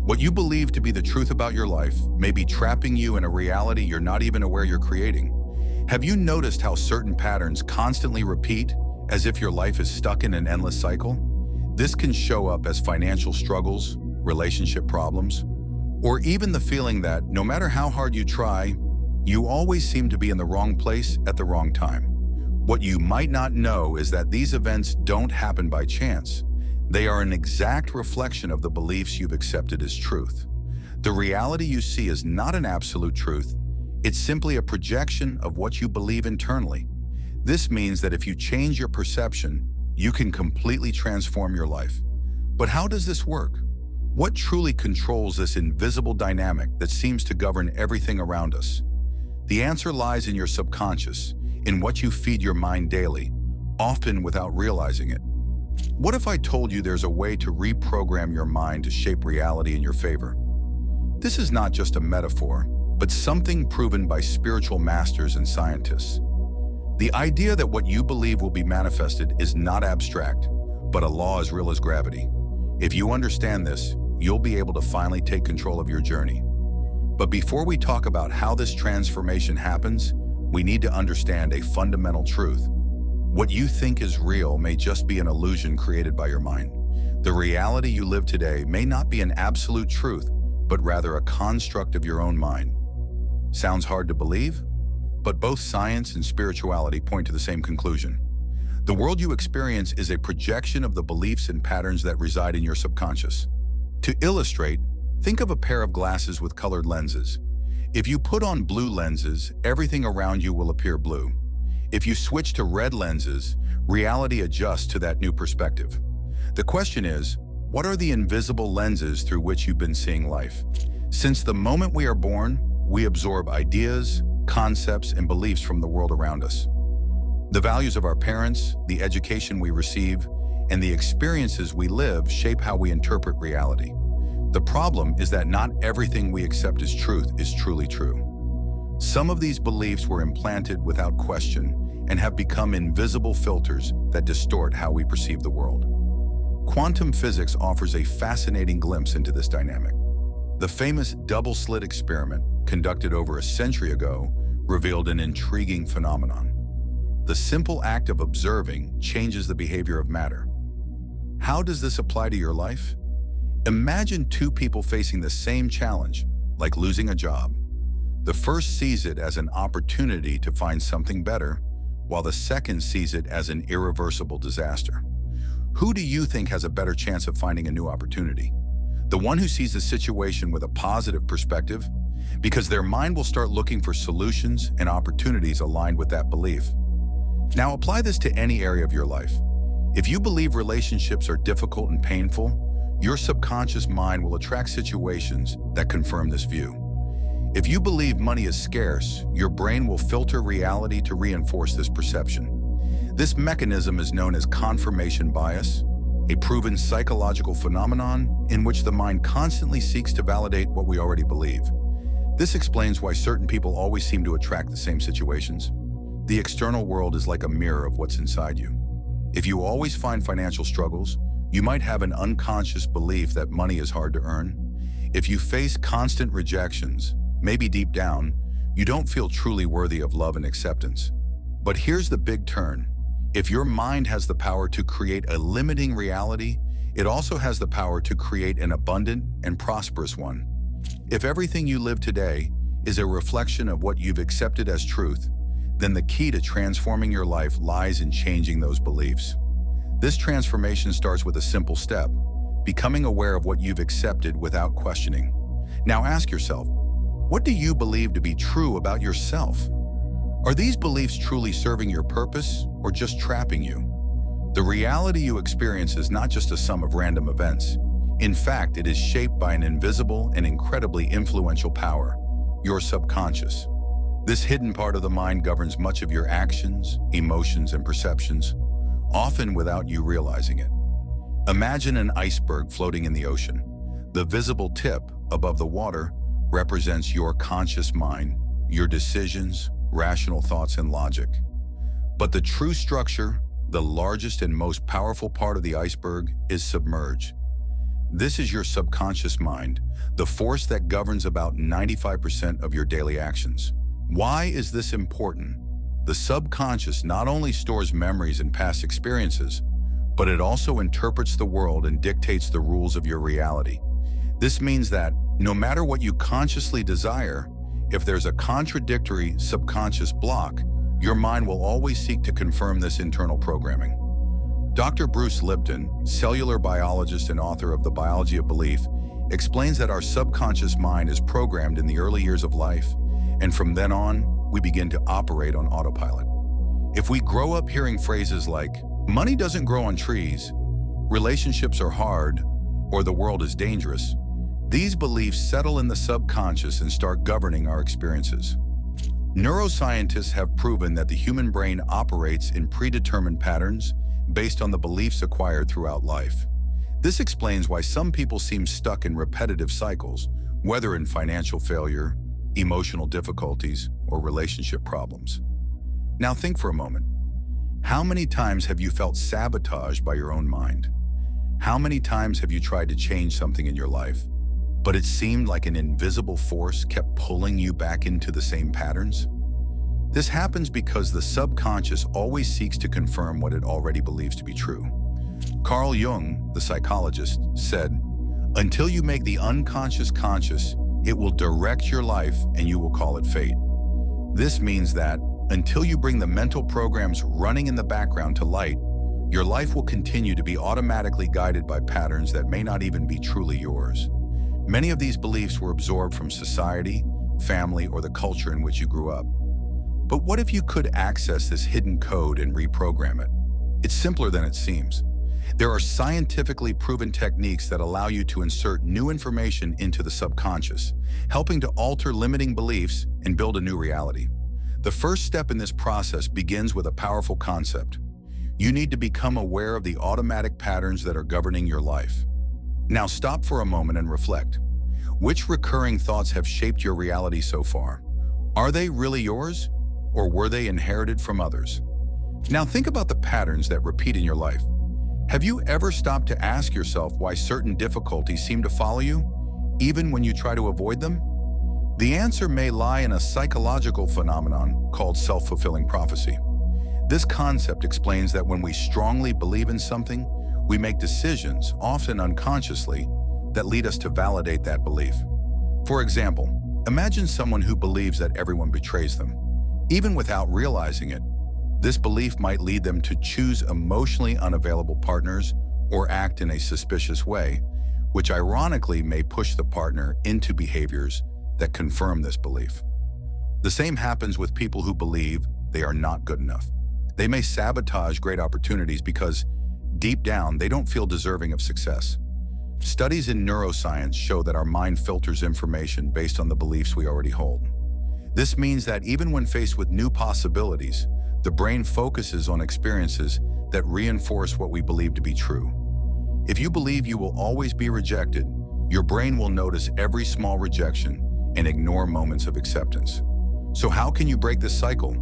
What you believe to be the truth about your life may be trapping you in a reality you're not even aware you're creating. Have you noticed how certain patterns constantly repeat, as if your life is stuck in an endless cycle? This can show up as financial struggles, relationship problems, or even the feeling that no matter how hard you try, you always seem to be in the wrong place at the wrong time. What you might not know is that these events don't happen by chance. They are an exact reflection of the beliefs you've accepted as truth. The reality you see is not an absolute truth. It's simply a projection of what you believe internally. This means that if you change your perception, you can completely transform your life. But how does this work? What truly controls this invisible dynamic that seems to govern everything around us? The answer lies in your subconscious, in what you feed your mind daily, often without realizing it. What if I told you there's a way to reprogram your mind to shape reality in your favor? This is not just a metaphor, but something proven by spiritual masters and scientists. The idea that what you believe will be manifested is not abstract, but a law as real as gravity. If you understand this, you'll be able to finally take control of your journey. But before we talk about how this transformation happens, we need to understand a fundamental truth. What you think is real may just be an illusion created by your mind. The reality you live today may not be an absolute truth, but rather a construct of your own mind. Sounds hard to believe? But both science and spirituality point to the same conclusion. The world you experience is a projection of the beliefs and patterns that reside in your subconscious. To illustrate, think of a pair of glasses with colored lenses. If you put on blue lenses, everything around you will appear blue. If you switch to red lenses, reality adjusts to that new perspective. The question is, what are the invisible lenses through which you've been seeing life? Since the moment we are born, we absorb ideas, concepts, and beliefs from the world around us. The values of our parents, the education we receive, and the experiences we live shape how we interpret reality. The problem is that not everything we accept as truth is truly true. Some of these beliefs were implanted without question and have become invisible filters that distort how we perceive the world. Quantum physics offers a fascinating glimpse into this dynamic. The famous double-slit experiment, conducted over a century ago, revealed an intriguing phenomenon. The simple act of observing changes the behavior of matter. How does this apply to your life? Imagine two people facing the same challenge, like losing a job. The first sees it as an opportunity to find something better, while the second sees it as an irreversible disaster. Who do you think has a better chance of finding a new opportunity? The one who sees the situation with a positive perspective, because their mind will start looking for solutions and opportunities aligned with that belief. Now apply this to any area of your life. If you believe relationships are difficult and painful, your subconscious mind will attract situations that confirm this view. If you believe money is scarce, your brain will filter reality to reinforce this perception. This mechanism is known as confirmation bias, a proven psychological phenomenon in which the mind constantly seeks to validate what we already believe. This explains why certain people always seem to attract the same situations. The external world is like a mirror of what's inside you. If you always find financial struggles, you might have an unconscious belief that money is hard to earn. If you face constant rejections, maybe deep down, you don't feel truly worthy of love and acceptance. But here's the big turn. If your mind has the power to create a limiting reality, it also has the power to create an abundant and prosperous one. If everything you live today is a reflection of what you've accepted as truth, then the key to transforming your life lies in changing those beliefs. This transformation starts with a simple step, becoming aware of what you've accepted without questioning. Now ask yourself, what do you believe to be true about yourself? Are these beliefs truly serving your purpose or just trapping you? The reality you experience is not just a sum of random events. In fact, it is shaped by an invisible and incredibly influential power, your subconscious. This hidden part of the mind governs much of your actions, emotions, and perceptions, often without you realizing it. Imagine an iceberg floating in the ocean. The visible tip, above the water, represents your conscious mind, your decisions, rational thoughts, and logic. But the true structure, the largest and most powerful part of the iceberg, is submerged. This is your subconscious mind, the force that governs about 95% of your daily actions. Why is this important? The subconscious not only stores memories and past experiences, but it also interprets the world and dictates the rules of your reality. This means that no matter what you consciously desire, if there's a contradictory subconscious block, your mind will always seek to confirm this internal programming. Dr. Bruce Lipton, cellular biologist and author of The Biology of Belief, explains that our subconscious mind is programmed in the early years of life, and from then on, we begin to operate on autopilot. If we grow up hearing phrases like, "Money doesn't grow on trees," "relationships are hard," or "the world is dangerous," these beliefs settle in the subconscious and start governing our experiences. Neuroscientists have proven that the human brain operates in predetermined patterns based on the beliefs acquired throughout life. This explains why some people seem stuck in repetitive cycles, whether in financial failure, emotional difficulties, or relationship problems. Now think for a moment. How many times have you felt sabotaged by your own mind? How many times have you tried to change something in your life, but it seemed like an invisible force kept pulling you back into the same patterns? This happens because the subconscious always seeks to confirm what it already believes to be true. Carl Jung, the psychologist, said, "Until you make the unconscious conscious, it will direct your life and you will call it fate." This means that until you bring the mental programs running in the background to light, your life will continue to be automatically guided by patterns that may not even be truly yours. Many of these beliefs were absorbed from society, family, or the culture in which you grew up. But what if you could access this hidden code and reprogram it? It's simpler than it seems. There are scientifically proven techniques that allow you to insert new information into the subconscious, helping to alter limiting beliefs and build a new reality. The first step in this process begins with a powerful concept. You need to become aware of the automatic patterns that are governing your life. Now stop for a moment and reflect. Which recurring thoughts have shaped your reality so far? Are they really yours, or were they inherited from others? Now think about the patterns that repeat in your life. Have you ever stopped to ask yourself why certain difficulties seem to follow you, even when you try to avoid them? The answer may lie in a psychological phenomenon called self-fulfilling prophecy. This concept explains that when we strongly believe in something, we make decisions, often unconsciously, that lead us to validate that belief. For example, imagine someone who believes that everyone betrays them. Even without realizing it, this belief might lead them to choose emotionally unavailable partners or act in a suspicious way, which ironically may push the partner into behaviors that confirm this belief. The same happens with people who believe they are not good enough. They may sabotage great opportunities because, deep down, they don't feel deserving of success. Studies in neuroscience show that our mind filters information based on the beliefs we already hold. This means that even when faced with new possibilities, the brain focuses on experiences that reinforce what we believe to be true. If you believe you will always be rejected, your brain will notice every small rejection and ignore moments of acceptance. So how can you break this cycle?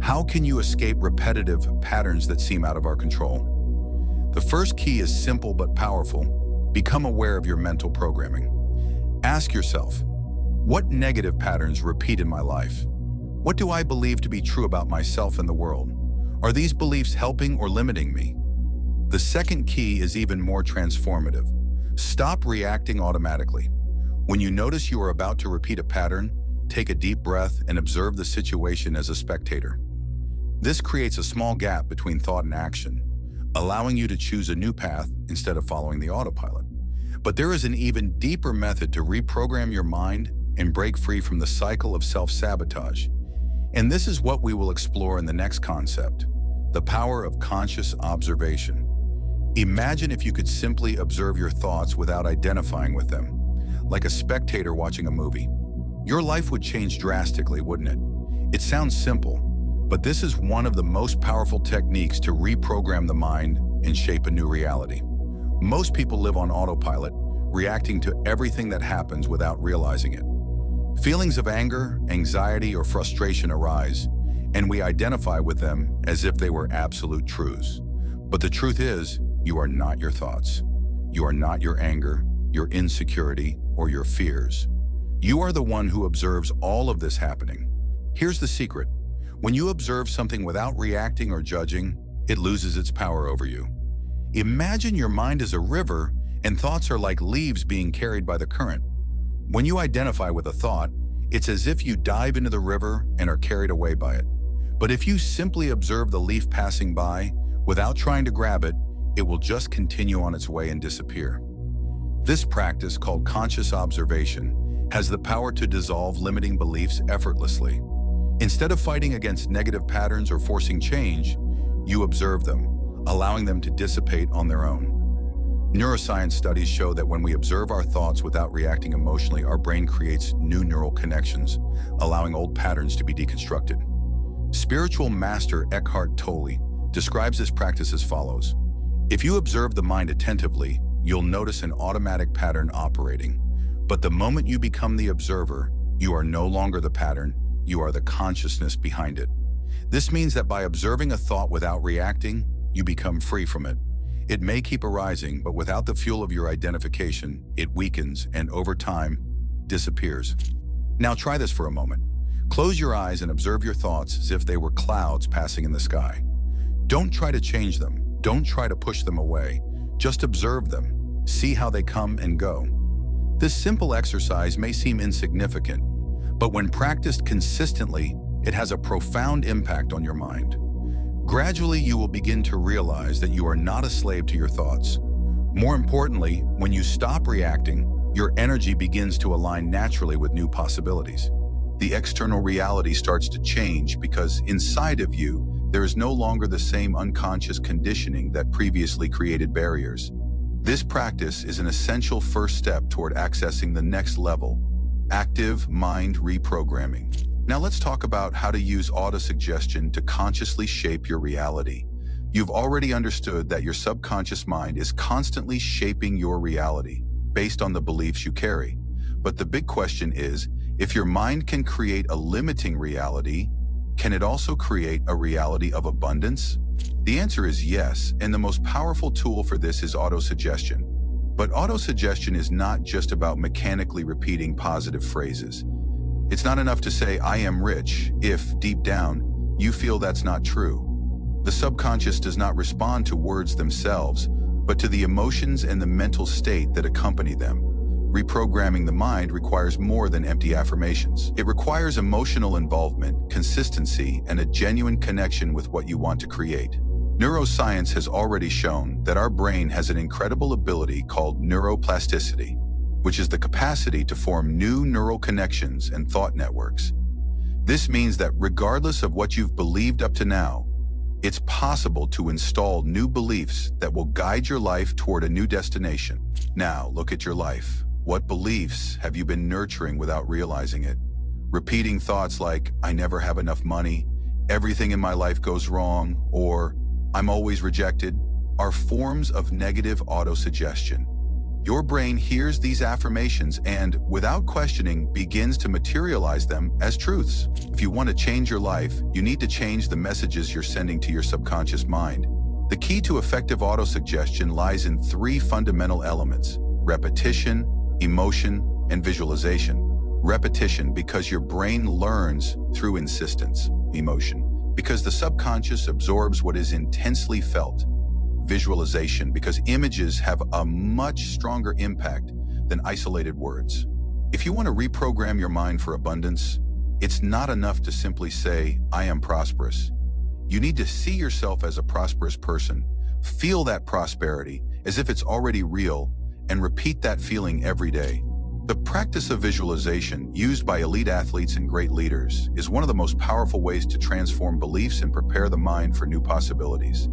How can you escape repetitive patterns that seem out of our control? The first key is simple but powerful. Become aware of your mental programming. Ask yourself, what negative patterns repeat in my life? What do I believe to be true about myself and the world? Are these beliefs helping or limiting me? The second key is even more transformative. Stop reacting automatically. When you notice you are about to repeat a pattern, take a deep breath and observe the situation as a spectator. This creates a small gap between thought and action, allowing you to choose a new path instead of following the autopilot. But there is an even deeper method to reprogram your mind and break free from the cycle of self-sabotage. And this is what we will explore in the next concept, the power of conscious observation. Imagine if you could simply observe your thoughts without identifying with them, like a spectator watching a movie. Your life would change drastically, wouldn't it? It sounds simple, but this is one of the most powerful techniques to reprogram the mind and shape a new reality. Most people live on autopilot, reacting to everything that happens without realizing it. Feelings of anger, anxiety, or frustration arise, and we identify with them as if they were absolute truths. But the truth is, you are not your thoughts. You are not your anger, your insecurity, or your fears. You are the one who observes all of this happening. Here's the secret. When you observe something without reacting or judging, it loses its power over you. Imagine your mind is a river and thoughts are like leaves being carried by the current. When you identify with a thought, it's as if you dive into the river and are carried away by it. But if you simply observe the leaf passing by, without trying to grab it, it will just continue on its way and disappear. This practice, called conscious observation, has the power to dissolve limiting beliefs effortlessly. Instead of fighting against negative patterns or forcing change, you observe them, allowing them to dissipate on their own. Neuroscience studies show that when we observe our thoughts without reacting emotionally, our brain creates new neural connections, allowing old patterns to be deconstructed. Spiritual master Eckhart Tolle describes this practice as follows. If you observe the mind attentively, you'll notice an automatic pattern operating. But the moment you become the observer, you are no longer the pattern, you are the consciousness behind it. This means that by observing a thought without reacting, you become free from it. It may keep arising, but without the fuel of your identification, it weakens and over time, disappears. Now try this for a moment. Close your eyes and observe your thoughts as if they were clouds passing in the sky. Don't try to change them. Don't try to push them away. Just observe them. See how they come and go. This simple exercise may seem insignificant, but when practiced consistently, it has a profound impact on your mind. Gradually, you will begin to realize that you are not a slave to your thoughts. More importantly, when you stop reacting, your energy begins to align naturally with new possibilities. The external reality starts to change because inside of you, there is no longer the same unconscious conditioning that previously created barriers. This practice is an essential first step toward accessing the next level, active mind reprogramming. Now let's talk about how to use autosuggestion to consciously shape your reality. You've already understood that your subconscious mind is constantly shaping your reality based on the beliefs you carry. But the big question is, if your mind can create a limiting reality, can it also create a reality of abundance? The answer is yes, and the most powerful tool for this is autosuggestion. But autosuggestion is not just about mechanically repeating positive phrases. It's not enough to say, "I am rich," if, deep down, you feel that's not true. The subconscious does not respond to words themselves, but to the emotions and the mental state that accompany them. Reprogramming the mind requires more than empty affirmations. It requires emotional involvement, consistency, and a genuine connection with what you want to create. Neuroscience has already shown that our brain has an incredible ability called neuroplasticity, which is the capacity to form new neural connections and thought networks. This means that regardless of what you've believed up to now, it's possible to install new beliefs that will guide your life toward a new destination. Now, look at your life. What beliefs have you been nurturing without realizing it? Repeating thoughts like, "I never have enough money," "everything in my life goes wrong," or "I'm always rejected," are forms of negative autosuggestion. Your brain hears these affirmations and, without questioning, begins to materialize them as truths. If you want to change your life, you need to change the messages you're sending to your subconscious mind. The key to effective autosuggestion lies in three fundamental elements: repetition, emotion, and visualization. Repetition, because your brain learns through insistence. Emotion, because the subconscious absorbs what is intensely felt. Visualization, because images have a much stronger impact than isolated words. If you want to reprogram your mind for abundance, it's not enough to simply say, "I am prosperous." You need to see yourself as a prosperous person, feel that prosperity as if it's already real, and repeat that feeling every day. The practice of visualization, used by elite athletes and great leaders, is one of the most powerful ways to transform beliefs and prepare the mind for new possibilities.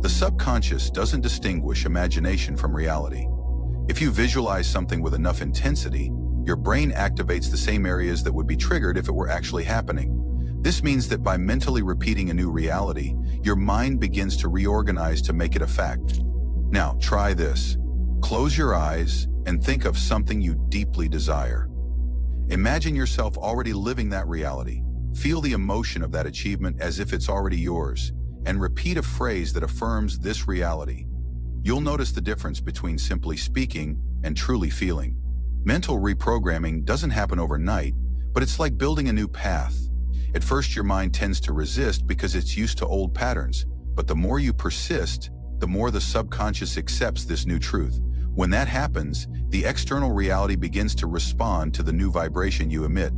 The subconscious doesn't distinguish imagination from reality. If you visualize something with enough intensity, your brain activates the same areas that would be triggered if it were actually happening. This means that by mentally repeating a new reality, your mind begins to reorganize to make it a fact. Now, try this. Close your eyes and think of something you deeply desire. Imagine yourself already living that reality. Feel the emotion of that achievement as if it's already yours, and repeat a phrase that affirms this reality. You'll notice the difference between simply speaking and truly feeling. Mental reprogramming doesn't happen overnight, but it's like building a new path. At first, your mind tends to resist because it's used to old patterns, but the more you persist, the more the subconscious accepts this new truth. When that happens, the external reality begins to respond to the new vibration you emit.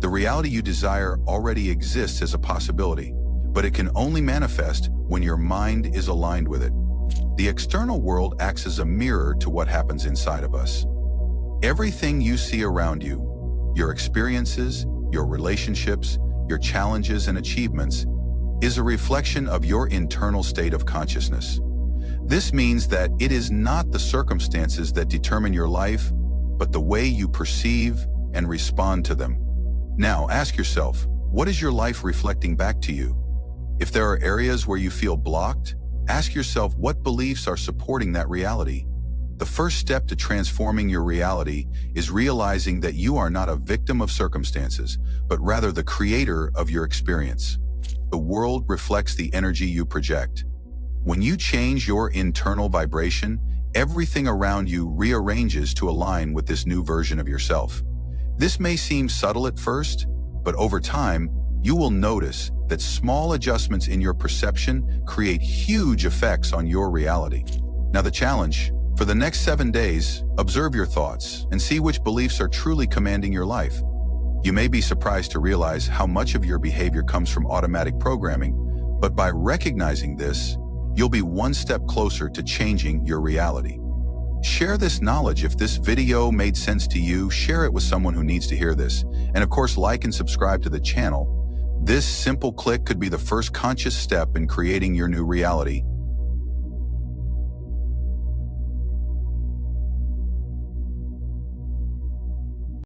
The reality you desire already exists as a possibility, but it can only manifest when your mind is aligned with it. The external world acts as a mirror to what happens inside of us. Everything you see around you, your experiences, your relationships, your challenges and achievements, is a reflection of your internal state of consciousness. This means that it is not the circumstances that determine your life, but the way you perceive and respond to them. Now, ask yourself, what is your life reflecting back to you? If there are areas where you feel blocked, ask yourself what beliefs are supporting that reality. The first step to transforming your reality is realizing that you are not a victim of circumstances, but rather the creator of your experience. The world reflects the energy you project. When you change your internal vibration, everything around you rearranges to align with this new version of yourself. This may seem subtle at first, but over time, you will notice that small adjustments in your perception create huge effects on your reality. Now, the challenge: for the next 7 days, observe your thoughts and see which beliefs are truly commanding your life. You may be surprised to realize how much of your behavior comes from automatic programming, but by recognizing this, you'll be one step closer to changing your reality. Share this knowledge. If this video made sense to you, share it with someone who needs to hear this. And of course, like and subscribe to the channel. This simple click could be the first conscious step in creating your new reality.